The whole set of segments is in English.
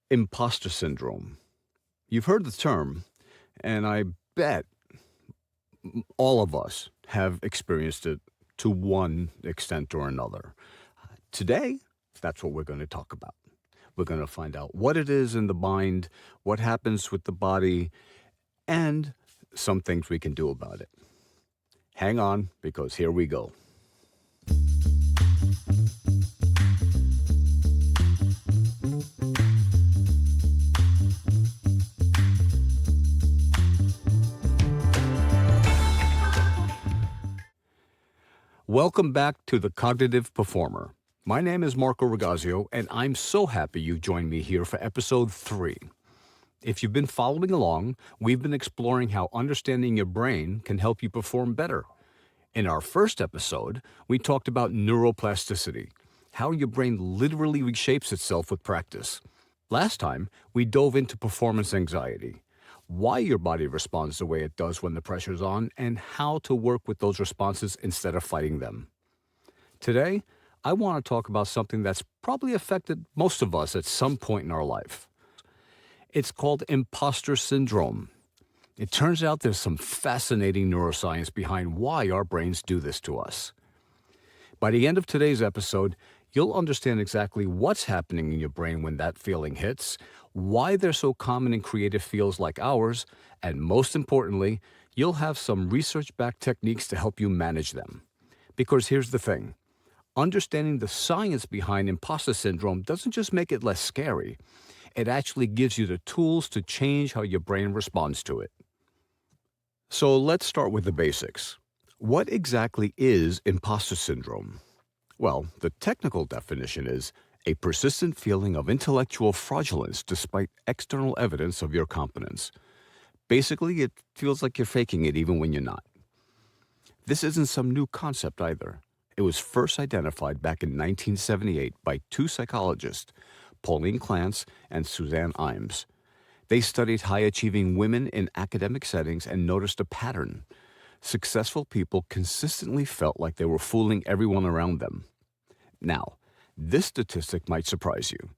Imposter syndrome. You've heard the term, and I bet all of us have experienced it to one extent or another. Today, that's what we're going to talk about. We're going to find out what it is in the mind, what happens with the body, and some things we can do about it. Hang on, because here we go. Welcome back to The Cognitive Performer. My name is Marco Rigazio, and I'm so happy you joined me here for episode 3. If you've been following along, we've been exploring how understanding your brain can help you perform better. In our first episode, we talked about neuroplasticity, how your brain literally reshapes itself with practice. Last time, we dove into performance anxiety, why your body responds the way it does when the pressure's on, and how to work with those responses instead of fighting them. Today, I want to talk about something that's probably affected most of us at some point in our life. It's called imposter syndrome. It turns out there's some fascinating neuroscience behind why our brains do this to us. By the end of today's episode, you'll understand exactly what's happening in your brain when that feeling hits, why they're so common in creative fields like ours, and most importantly, you'll have some research-backed techniques to help you manage them. Because here's the thing. Understanding the science behind imposter syndrome doesn't just make it less scary. It actually gives you the tools to change how your brain responds to it. So let's start with the basics. What exactly is imposter syndrome? Well, the technical definition is a persistent feeling of intellectual fraudulence despite external evidence of your competence. Basically, it feels like you're faking it even when you're not. This isn't some new concept either. It was first identified back in 1978 by two psychologists, Pauline Clance and Suzanne Imes. They studied high-achieving women in academic settings and noticed a pattern. Successful people consistently felt like they were fooling everyone around them. Now, this statistic might surprise you.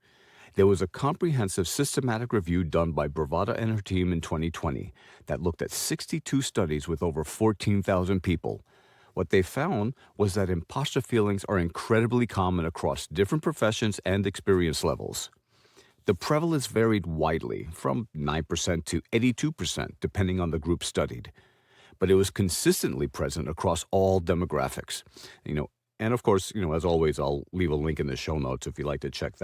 There was a comprehensive systematic review done by Bravata and her team in 2020 that looked at 62 studies with over 14,000 people. What they found was that imposter feelings are incredibly common across different professions and experience levels. The prevalence varied widely, from 9% to 82%, depending on the group studied. But it was consistently present across all demographics. And of course, as always, I'll leave a link in the show notes if you'd like to check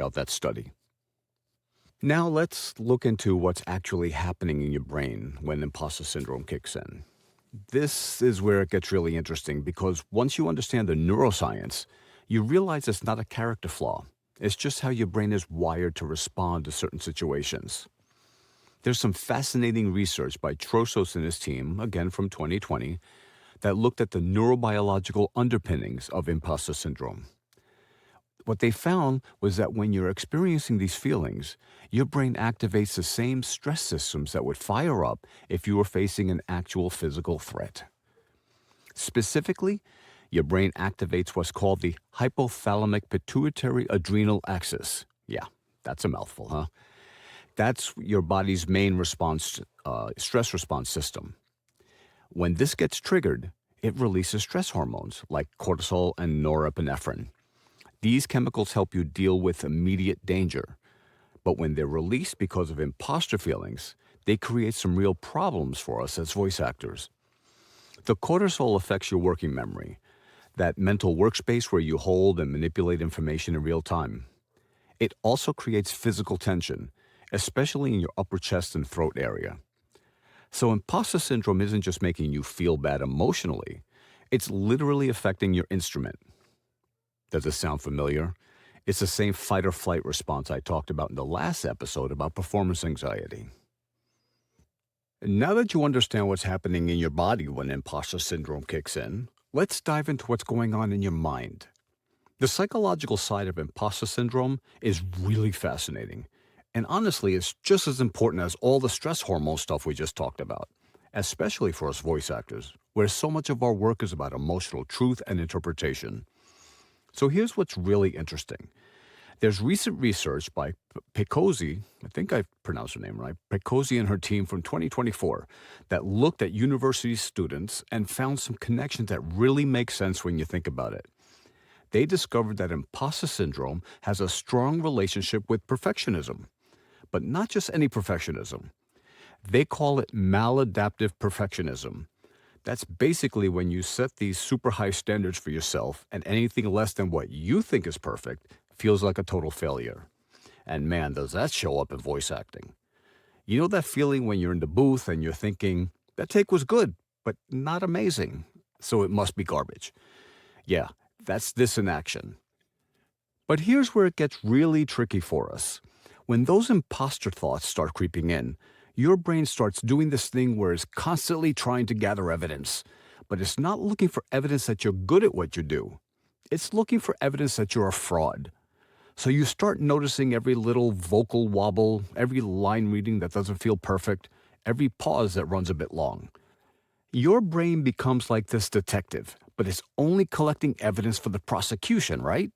out that study. Now let's look into what's actually happening in your brain when imposter syndrome kicks in. This is where it gets really interesting because once you understand the neuroscience, you realize it's not a character flaw. It's just how your brain is wired to respond to certain situations. There's some fascinating research by Trossos and his team, again from 2020, that looked at the neurobiological underpinnings of imposter syndrome. What they found was that when you're experiencing these feelings, your brain activates the same stress systems that would fire up if you were facing an actual physical threat. Specifically, your brain activates what's called the hypothalamic pituitary adrenal axis. Yeah, that's a mouthful, huh? That's your body's main stress response system. When this gets triggered, it releases stress hormones like cortisol and norepinephrine. These chemicals help you deal with immediate danger. But when they're released because of imposter feelings, they create some real problems for us as voice actors. The cortisol affects your working memory, that mental workspace where you hold and manipulate information in real time. It also creates physical tension, especially in your upper chest and throat area. So imposter syndrome isn't just making you feel bad emotionally, it's literally affecting your instrument. Does this sound familiar? It's the same fight or flight response I talked about in the last episode about performance anxiety. Now that you understand what's happening in your body when imposter syndrome kicks in, let's dive into what's going on in your mind. The psychological side of imposter syndrome is really fascinating. And honestly, it's just as important as all the stress hormone stuff we just talked about, especially for us voice actors, where so much of our work is about emotional truth and interpretation. So here's what's really interesting. There's recent research by Picozzi, I think I pronounced her name right, Picozzi and her team from 2024 that looked at university students and found some connections that really make sense when you think about it. They discovered that imposter syndrome has a strong relationship with perfectionism, but not just any perfectionism. They call it maladaptive perfectionism. That's basically when you set these super high standards for yourself and anything less than what you think is perfect feels like a total failure. And man, does that show up in voice acting. You know that feeling when you're in the booth and you're thinking, that take was good, but not amazing, so it must be garbage. Yeah, that's this in action. But here's where it gets really tricky for us. When those imposter thoughts start creeping in, your brain starts doing this thing where it's constantly trying to gather evidence, but it's not looking for evidence that you're good at what you do. It's looking for evidence that you're a fraud. So you start noticing every little vocal wobble, every line reading that doesn't feel perfect, every pause that runs a bit long. Your brain becomes like this detective, but it's only collecting evidence for the prosecution, right?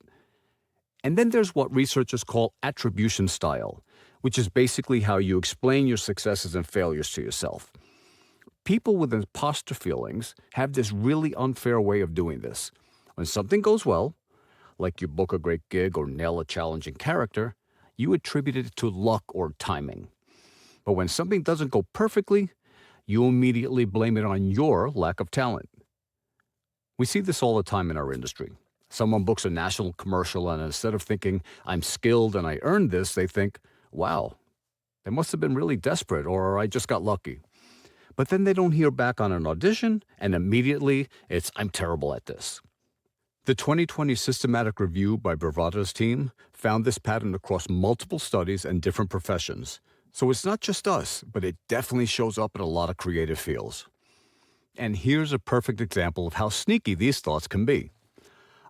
And then there's what researchers call attribution style, which is basically how you explain your successes and failures to yourself. People with imposter feelings have this really unfair way of doing this. When something goes well, like you book a great gig or nail a challenging character, you attribute it to luck or timing. But when something doesn't go perfectly, you immediately blame it on your lack of talent. We see this all the time in our industry. Someone books a national commercial, and instead of thinking, I'm skilled and I earned this, they think, wow, they must have been really desperate, or I just got lucky. But then they don't hear back on an audition, and immediately it's, I'm terrible at this. The 2020 systematic review by Bravato's team found this pattern across multiple studies and different professions. So it's not just us, but it definitely shows up in a lot of creative fields. And here's a perfect example of how sneaky these thoughts can be.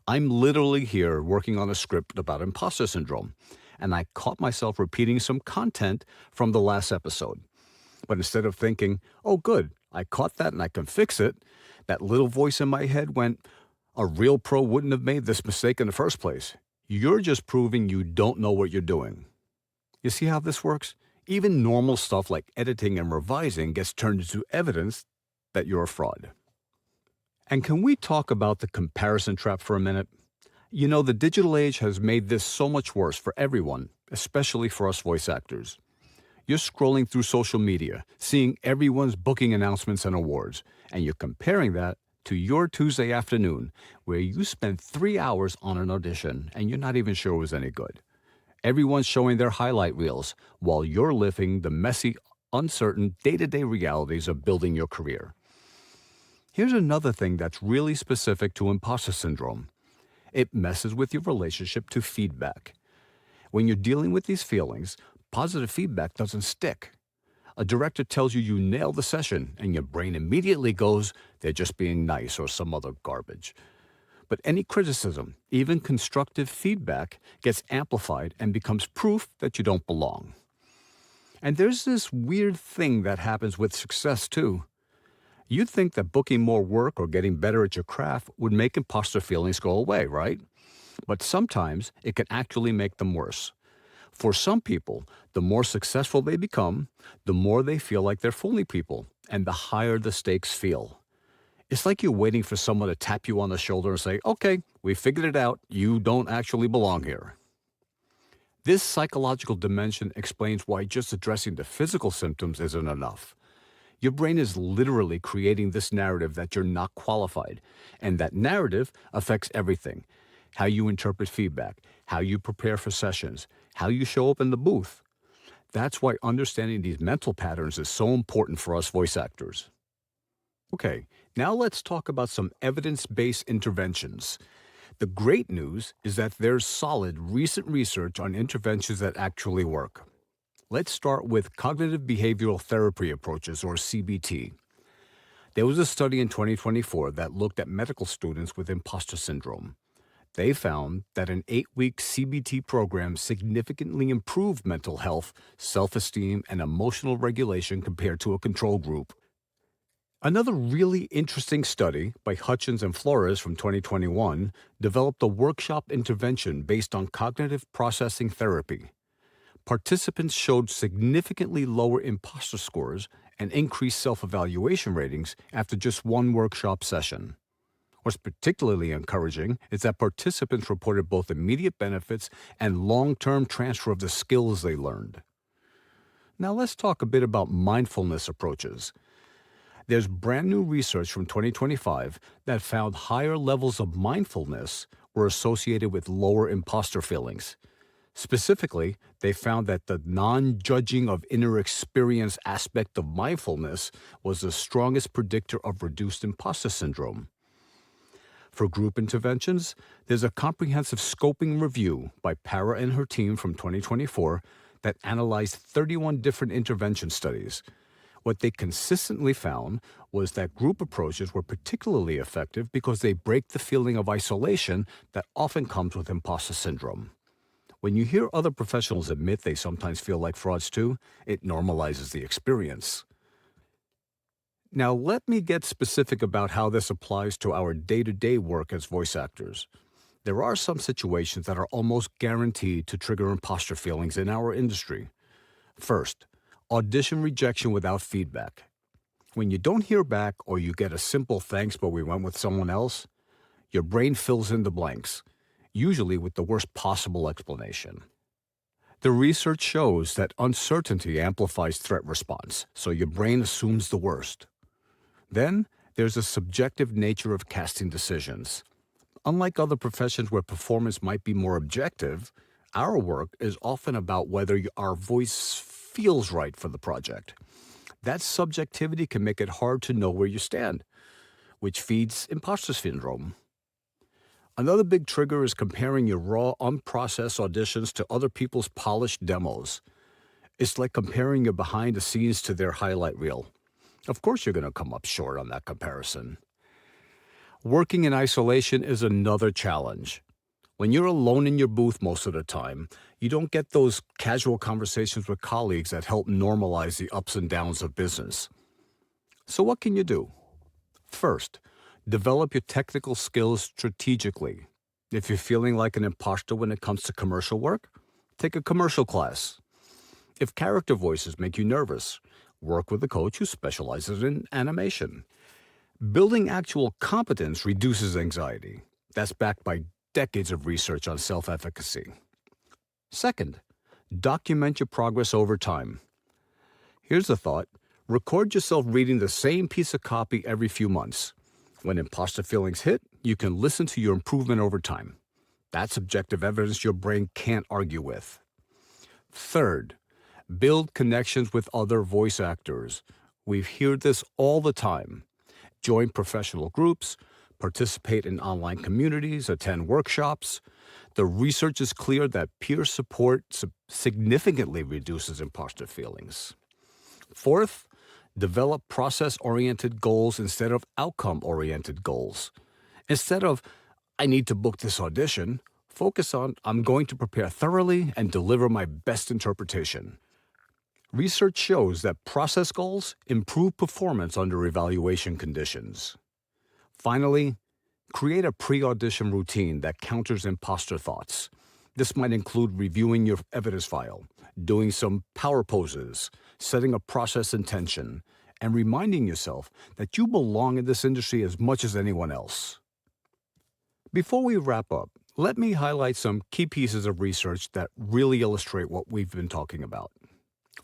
I'm literally here working on a script about imposter syndrome, and I caught myself repeating some content from the last episode. But instead of thinking, oh good, I caught that and I can fix it, that little voice in my head went, a real pro wouldn't have made this mistake in the first place. You're just proving you don't know what you're doing. You see how this works? Even normal stuff like editing and revising gets turned into evidence that you're a fraud. And can we talk about the comparison trap for a minute? You know, the digital age has made this so much worse for everyone, especially for us voice actors. You're scrolling through social media, seeing everyone's booking announcements and awards, and you're comparing that to your Tuesday afternoon, where you spent 3 hours on an audition and you're not even sure it was any good. Everyone's showing their highlight reels while you're living the messy, uncertain, day-to-day realities of building your career. Here's another thing that's really specific to imposter syndrome. It messes with your relationship to feedback. When you're dealing with these feelings, positive feedback doesn't stick. A director tells you you nailed the session, and your brain immediately goes, they're just being nice or some other garbage. But any criticism, even constructive feedback, gets amplified and becomes proof that you don't belong. And there's this weird thing that happens with success, too. You'd think that booking more work or getting better at your craft would make imposter feelings go away, right? But sometimes it can actually make them worse. For some people, the more successful they become, the more they feel like they're fooling people, and the higher the stakes feel. It's like you're waiting for someone to tap you on the shoulder and say, okay, we figured it out, you don't actually belong here. This psychological dimension explains why just addressing the physical symptoms isn't enough. Your brain is literally creating this narrative that you're not qualified, and that narrative affects everything. How you interpret feedback, how you prepare for sessions, how you show up in the booth. That's why understanding these mental patterns is so important for us voice actors. Okay, now let's talk about some evidence-based interventions. The great news is that there's solid recent research on interventions that actually work. Let's start with cognitive behavioral therapy approaches, or CBT. There was a study in 2024 that looked at medical students with imposter syndrome. They found that an 8-week CBT program significantly improved mental health, self-esteem, and emotional regulation compared to a control group. Another really interesting study by Hutchins and Flores from 2021 developed a workshop intervention based on cognitive processing therapy. Participants showed significantly lower imposter scores and increased self evaluation ratings after just one workshop session. What's particularly encouraging is that participants reported both immediate benefits and long term transfer of the skills they learned. Now, let's talk a bit about mindfulness approaches. There's brand new research from 2025 that found higher levels of mindfulness were associated with lower imposter feelings. Specifically, they found that the non judging of inner experience aspect of mindfulness was the strongest predictor of reduced imposter syndrome. For group interventions, there's a comprehensive scoping review by Para and her team from 2024 that analyzed 31 different intervention studies. What they consistently found was that group approaches were particularly effective because they break the feeling of isolation that often comes with imposter syndrome. When you hear other professionals admit they sometimes feel like frauds too, it normalizes the experience. Now, let me get specific about how this applies to our day-to-day work as voice actors. There are some situations that are almost guaranteed to trigger imposter feelings in our industry. First, audition rejection without feedback. When you don't hear back or you get a simple thanks but we went with someone else, your brain fills in the blanks, usually with the worst possible explanation. The research shows that uncertainty amplifies threat response, so your brain assumes the worst. Then, there's a subjective nature of casting decisions. Unlike other professions where performance might be more objective, our work is often about whether our voice feels right for the project. That subjectivity can make it hard to know where you stand, which feeds imposter syndrome. Another big trigger is comparing your raw, unprocessed auditions to other people's polished demos. It's like comparing your behind the scenes to their highlight reel. Of course, you're going to come up short on that comparison. Working in isolation is another challenge. When you're alone in your booth most of the time, you don't get those casual conversations with colleagues that help normalize the ups and downs of business. So, what can you do? First, develop your technical skills strategically. If you're feeling like an imposter when it comes to commercial work, take a commercial class. If character voices make you nervous, work with a coach who specializes in animation. Building actual competence reduces anxiety. That's backed by decades of research on self-efficacy. Second, document your progress over time. Here's a thought. Record yourself reading the same piece of copy every few months. When imposter feelings hit, you can listen to your improvement over time. That's objective evidence your brain can't argue with. Third, build connections with other voice actors. We hear this all the time. Join professional groups, participate in online communities, attend workshops. The research is clear that peer support significantly reduces imposter feelings. Fourth, develop process-oriented goals instead of outcome-oriented goals. Instead of, I need to book this audition, focus on, I'm going to prepare thoroughly and deliver my best interpretation. Research shows that process goals improve performance under evaluation conditions. Finally, create a pre-audition routine that counters imposter thoughts. This might include reviewing your evidence file, doing some power poses, setting a process intention, and reminding yourself that you belong in this industry as much as anyone else. Before we wrap up, let me highlight some key pieces of research that really illustrate what we've been talking about.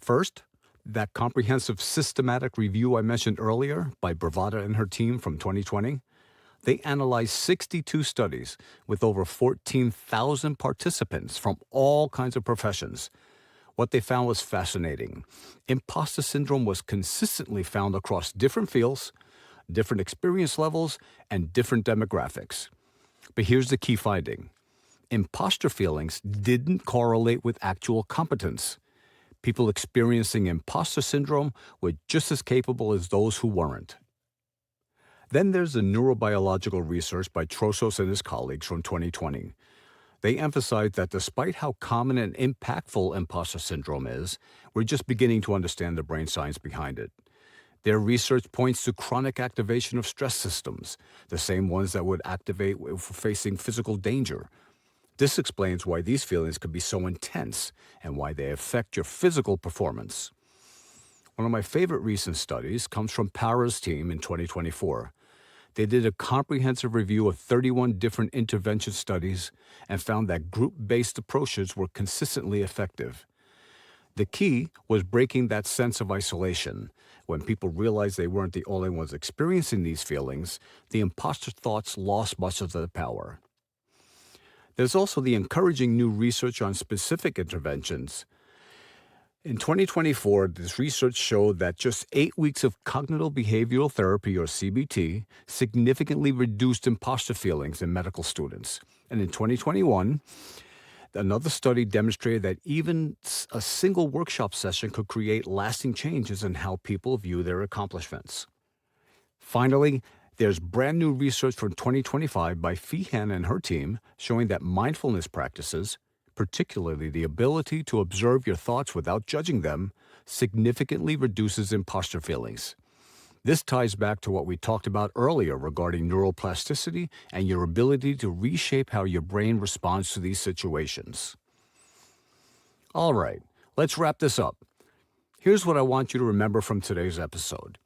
First, that comprehensive systematic review I mentioned earlier by Bravata and her team from 2020, they analyzed 62 studies with over 14,000 participants from all kinds of professions. What they found was fascinating. Imposter syndrome was consistently found across different fields, different experience levels, and different demographics. But here's the key finding. Imposter feelings didn't correlate with actual competence. People experiencing imposter syndrome were just as capable as those who weren't. Then there's the neurobiological research by Trossos and his colleagues from 2020. They emphasized that despite how common and impactful imposter syndrome is, we're just beginning to understand the brain science behind it. Their research points to chronic activation of stress systems, the same ones that would activate if we're facing physical danger. This explains why these feelings can be so intense and why they affect your physical performance. One of my favorite recent studies comes from Para's team in 2024. They did a comprehensive review of 31 different intervention studies and found that group-based approaches were consistently effective. The key was breaking that sense of isolation. When people realized they weren't the only ones experiencing these feelings, the imposter thoughts lost much of their power. There's also the encouraging new research on specific interventions. In 2024, this research showed that just 8 weeks of cognitive behavioral therapy, or CBT, significantly reduced imposter feelings in medical students. And in 2021, another study demonstrated that even a single workshop session could create lasting changes in how people view their accomplishments. Finally, there's brand new research from 2025 by Feehan and her team showing that mindfulness practices, particularly the ability to observe your thoughts without judging them, significantly reduces imposter feelings. This ties back to what we talked about earlier regarding neuroplasticity and your ability to reshape how your brain responds to these situations. All right, let's wrap this up. Here's what I want you to remember from today's episode.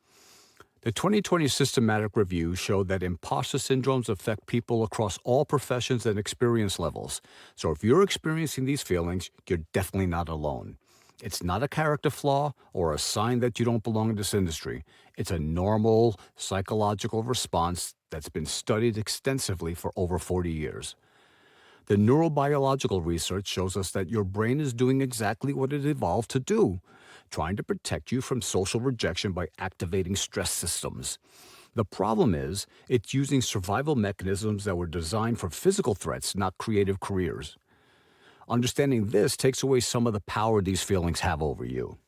The 2020 systematic review showed that imposter syndromes affect people across all professions and experience levels. So if you're experiencing these feelings, you're definitely not alone. It's not a character flaw or a sign that you don't belong in this industry. It's a normal psychological response that's been studied extensively for over 40 years. The neurobiological research shows us that your brain is doing exactly what it evolved to do, trying to protect you from social rejection by activating stress systems. The problem is, it's using survival mechanisms that were designed for physical threats, not creative careers. Understanding this takes away some of the power these feelings have over you.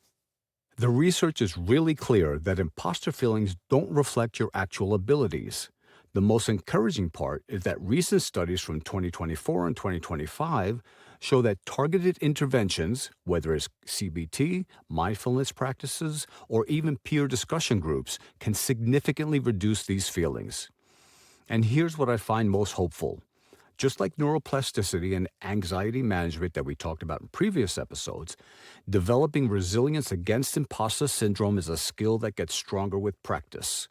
The research is really clear that imposter feelings don't reflect your actual abilities. The most encouraging part is that recent studies from 2024 and 2025 show that targeted interventions, whether it's CBT, mindfulness practices, or even peer discussion groups, can significantly reduce these feelings. And here's what I find most hopeful. Just like neuroplasticity and anxiety management that we talked about in previous episodes, developing resilience against imposter syndrome is a skill that gets stronger with practice.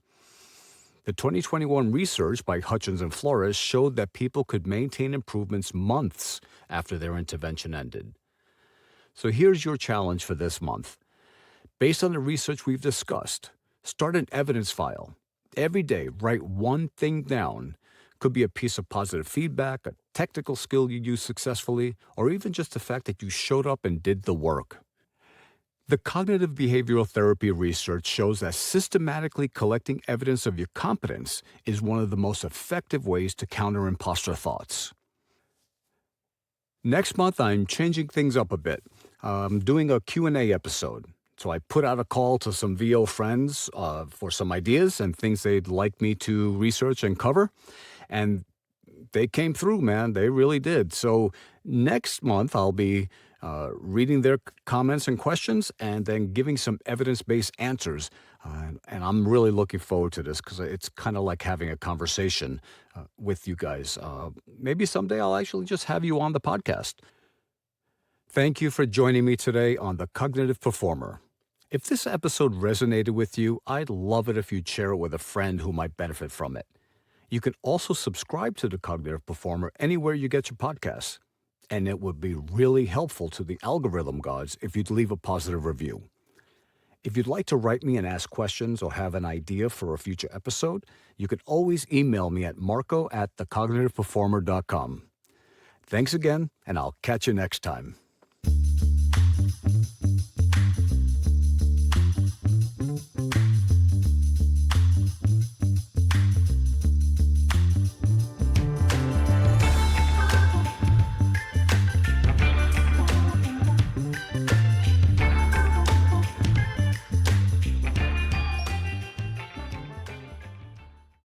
The 2021 research by Hutchins and Flores showed that people could maintain improvements months after their intervention ended. So here's your challenge for this month. Based on the research we've discussed, start an evidence file. Every day, write one thing down. Could be a piece of positive feedback, a technical skill you used successfully, or even just the fact that you showed up and did the work. The cognitive behavioral therapy research shows that systematically collecting evidence of your competence is one of the most effective ways to counter imposter thoughts. Next month, I'm changing things up a bit. I'm doing a Q&A episode. So I put out a call to some VO friends for some ideas and things they'd like me to research and cover. And they came through, man. They really did. So next month, I'll be reading their comments and questions and then giving some evidence-based answers. And I'm really looking forward to this because it's kind of like having a conversation with you guys. Maybe someday I'll actually just have you on the podcast. Thank you for joining me today on The Cognitive Performer. If this episode resonated with you, I'd love it if you'd share it with a friend who might benefit from it. You can also subscribe to The Cognitive Performer anywhere you get your podcasts. And it would be really helpful to the algorithm gods if you'd leave a positive review. If you'd like to write me and ask questions or have an idea for a future episode, you can always email me at marco@thecognitiveperformer.com. Thanks again, and I'll catch you next time.